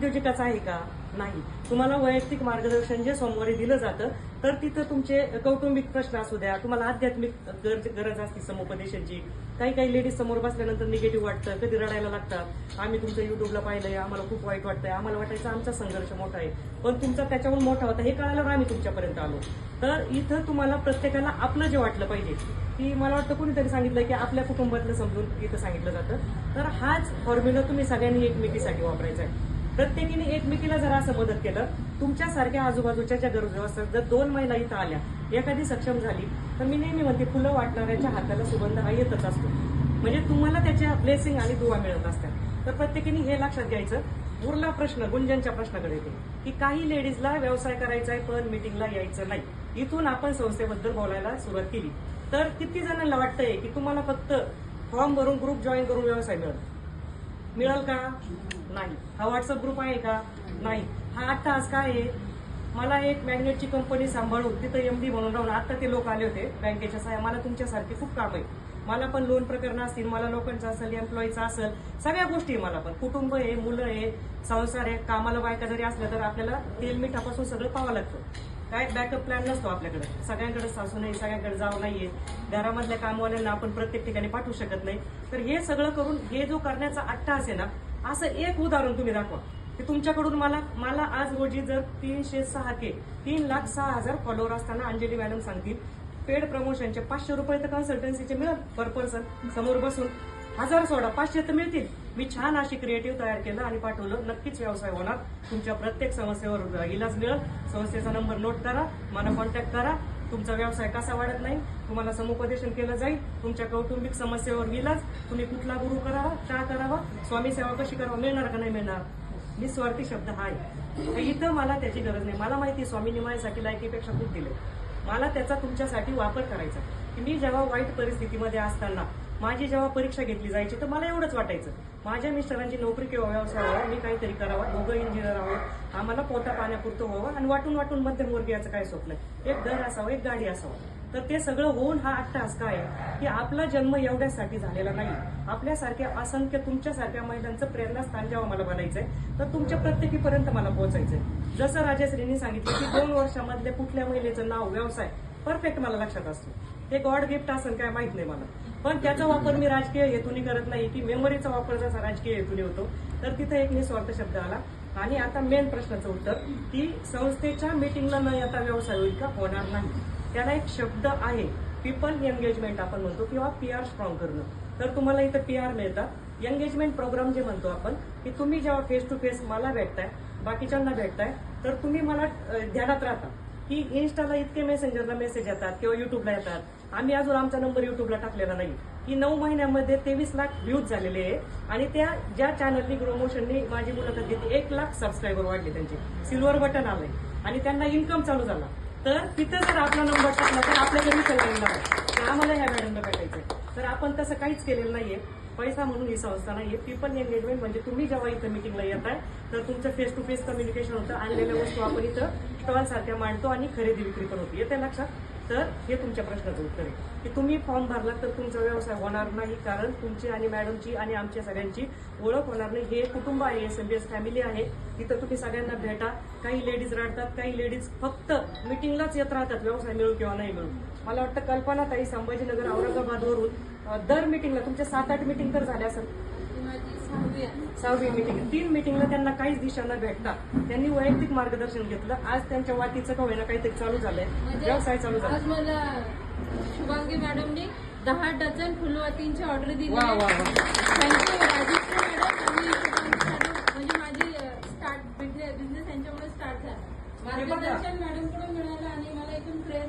उद्योजकाचा आहे का? नाही. तुम्हाला वैयक्तिक मार्गदर्शन जे सोमवारी दिलं जातं, तर तिथं तुमचे कौटुंबिक प्रश्न असू द्या, तुम्हाला आध्यात्मिक गरज असते समुपदेशांची. काही लेडीज समोर बसल्यानंतर निगेटिव्ह वाटतं, कधी रडायला लागतात. आम्ही तुमचं युट्यूबला पाहिलंय, आम्हाला खूप वाईट वाटतंय, आम्हाला वाटायचं आमचा संघर्ष मोठा आहे, पण तुमचा त्याच्याहून मोठा होता हे कळाल्यावर आम्ही तुमच्यापर्यंत आलो. तर इथं तुम्हाला प्रत्येकाला आपलं जे वाटलं पाहिजे, की मला वाटतं कोणीतरी सांगितलं की आपल्या कुटुंबातलं समजून इथं सांगितलं जातं. तर हाच फॉर्म्युला तुम्ही सगळ्यांनी एकमेकीसाठी वापरायचा आहे. प्रत्येकीने एकमेकीला जर असं मदत केलं, तुमच्यासारख्या आजूबाजूच्या ज्या गरजू असतात, जर 2 महिला इथं आल्या, एखादी सक्षम झाली, तर मी नेहमी म्हणते फुलं वाटणाऱ्याच्या हाताला सुगंध हा येतच असतो. म्हणजे तुम्हाला त्याच्या ब्लेसिंग आणि दुवा मिळत असतात. तर प्रत्येकीने हे लक्षात घ्यायचं. उरला प्रश्न गुंजनच्या प्रश्नाकडे येते, की काही लेडीजला व्यवसाय करायचा आहे पण मीटिंगला यायचं नाही. इथून आपण संस्थेबद्दल बोलायला सुरुवात केली, तर किती जणांना वाटतंय की तुम्हाला फक्त फॉर्म भरून ग्रुप जॉईन करून व्यवसाय मिळेल का? नाही. हा व्हॉट्सअप ग्रुप आहे का? नाही. हा 8 तास काय आहे? मला एक मॅग्नेटची कंपनी सांभाळून तिथं एमडी म्हणून राहून आता ते लोक आले होते बँकेच्या सहाय्या. मला तुमच्यासारखी खूप काम आहे. मला पण लोन प्रकरण असतील, मला लोकांचं असेल, एम्प्लॉईचं असेल, सगळ्या गोष्टी मला पण. कुटुंब आहे, मुलं आहे, संसार आहे, कामाला बायका जरी असल्या तर आपल्याला तेल मिठापासून सगळं पाहावं लागतं. काय बॅकअप प्लॅन नसतो आपल्याकडे. सगळ्यांकडे सासू नाही, सगळ्यांकडे जाव नाहीये, घरामधल्या कामवाल्यांना आपण प्रत्येक ठिकाणी पाठवू शकत नाही. तर हे सगळं करून हे जो करण्याचा अट्टाहास आहे ना, असं एक उदाहरण तुम्ही दाखवा की तुमच्याकडून मला आज रोजी जर 306K 3,06,000 फॉलोअर असताना अंजली मॅडम सांगतील पेड प्रमोशनचे 500 रुपये तर कन्सल्टन्सीचे मिळेल पर पर्सन. समोर बसून 1000 सोडा 500 तर मिळतील. मी छान अशी क्रिएटिव्ह तयार केलं आणि पाठवलं. नक्कीच व्यवसाय होणार. तुमच्या प्रत्येक समस्येवर इलाज मिळेल. संस्थेचा नंबर नोट करा, मला कॉन्टॅक्ट करा. तुमचा व्यवसाय कसा वाढत नाही, तुम्हाला समुपदेशन केलं जाईल. तुमच्या कौटुंबिक समस्येवर इलाज, तुम्ही कुठला गुरु करावा, का करावा, स्वामी सेवा कशी करावा, मिळणार का नाही मिळणार. निस्वार्थी शब्द हा आहे. इथं मला त्याची गरज नाही. मला माहिती स्वामींनी माझ्यासाठी लायकीपेक्षा खूप दिले. मला त्याचा तुमच्यासाठी वापर करायचा. की मी जेव्हा वाईट परिस्थितीमध्ये असताना माझी जेव्हा परीक्षा घेतली जायची तर मला एवढंच वाटायचं माझ्या मिस्टरांची नोकरी किंवा व्यवसाय व्हावा, मी काहीतरी करावा, दोघं इंजिनियर आहोत, आम्हाला पोटा पाण्यापुरतं व्हावं आणि वाटून वाटून मध्यमवर्गीयाचं काय स्वप्न आहे, एक घर असावं, एक गाडी असावं. तर ते सगळं होऊन हा अट्टाहास काय आहे की आपला जन्म एवढ्यासाठी झालेला नाही. आपल्यासारख्या असंख्य तुमच्यासारख्या महिलांचं प्रेरणास्थान जेव्हा मला बनायचंय तर तुमच्या प्रत्येकीपर्यंत मला पोहोचायचंय. जसं राजश्रींनी सांगितलं की 2 वर्षामधल्या कुठल्या महिलेचं नाव, व्यवसाय परफेक्ट मला लक्षात असतो. हे गॉड गिफ्ट असेल काय माहित नाही मला, पण त्याचा वापर मी राजकीय हेतूने करत नाही की मेमरीचा वापर जसा राजकीय हेतूने होतो. तर तिथे एक निस्वार्थ शब्द आला. आणि आता मेन प्रश्नाचं उत्तर की संस्थेच्या मीटिंगला न येता व्यवसाय होईल का? होणार नाही. त्याला एक शब्द आहे, पीपल एंगेजमेंट आपण म्हणतो किंवा PR स्ट्रॉंग करणं. तर तुम्हाला इथं PR मिळतात. एंगेजमेंट प्रोग्राम जे म्हणतो आपण की तुम्ही जेव्हा फेस टू फेस मला भेटताय, बाकीच्यांना भेटताय, तर तुम्ही मला ध्यानात राहता की इन्स्टाला इतके मेसेंजरला मेसेज येतात किंवा युट्यूबला येतात. आम्ही अजून आमचा नंबर युट्यूबला टाकलेला नाही की 9 महिन्यामध्ये 23 लाख व्ह्यूज झालेले आहे आणि त्या ज्या चॅनलनी प्रमोशननी माझी मुलाखत घेतली 1 लाख सबस्क्रायबर वाढले, त्यांचे सिल्वर बटन आलंय आणि त्यांना इन्कम चालू झाला. तर तिथं जर आपला नंबर टाकला तर आपल्याकडे विचारला की आम्हाला ह्या मॅडमला भेटायचंय. तर आपण तसं काहीच केलेलं नाहीये. पैसा म्हणून ही संस्था नाहीये. पीपल एंगेजमेंट म्हणजे तुम्ही जेव्हा इथं मिटिंगला येत आहे तर तुमचं फेस टू फेस कम्युनिकेशन होतं. आणलेल्या वस्तू आपण इथं स्टॉल सारख्या मांडतो आणि खरेदी विक्री पण होती. येते लक्षात. तर हे तुमच्या प्रश्नाचं उत्तर आहे की तुम्ही फॉर्म भरला तर तुमचा व्यवसाय होणार नाही, कारण तुमची आणि मॅडमची आणि आमच्या सगळ्यांची ओळख होणार नाही. हे कुटुंब आहे, SMBS फॅमिली आहे. तिथं तुम्ही सगळ्यांना भेटा. काही लेडीज रडतात, काही लेडीज फक्त मिटिंगलाच येत राहतात, व्यवसाय मिळू किंवा नाही मिळू. मला वाटतं कल्पनाताई संभाजीनगर औरंगाबादवरून दर मिटिंगला तुमच्या 7-8 मिटिंग तर झाल्या असेल. 6वी मिटिंग, 3 मिटिंगला त्यांना काहीच दिशा न भेटता त्यांनी वैयक्तिक मार्गदर्शन घेतलं. आज त्यांच्या वातीचं का होईना काहीतरी चालू झालंय, व्यवसाय चालू झाला. आज मला शुभांगी मॅडमने 10 डझन फुलवातींची ऑर्डर दिली. थँक्यू राजेश्री मॅडम आणि म्हणजे माझी बिझनेस यांच्यामुळे स्टार्ट झाला. मार्गदर्शन मॅडमकडून मिळालं आणि मला इथून प्रेरणा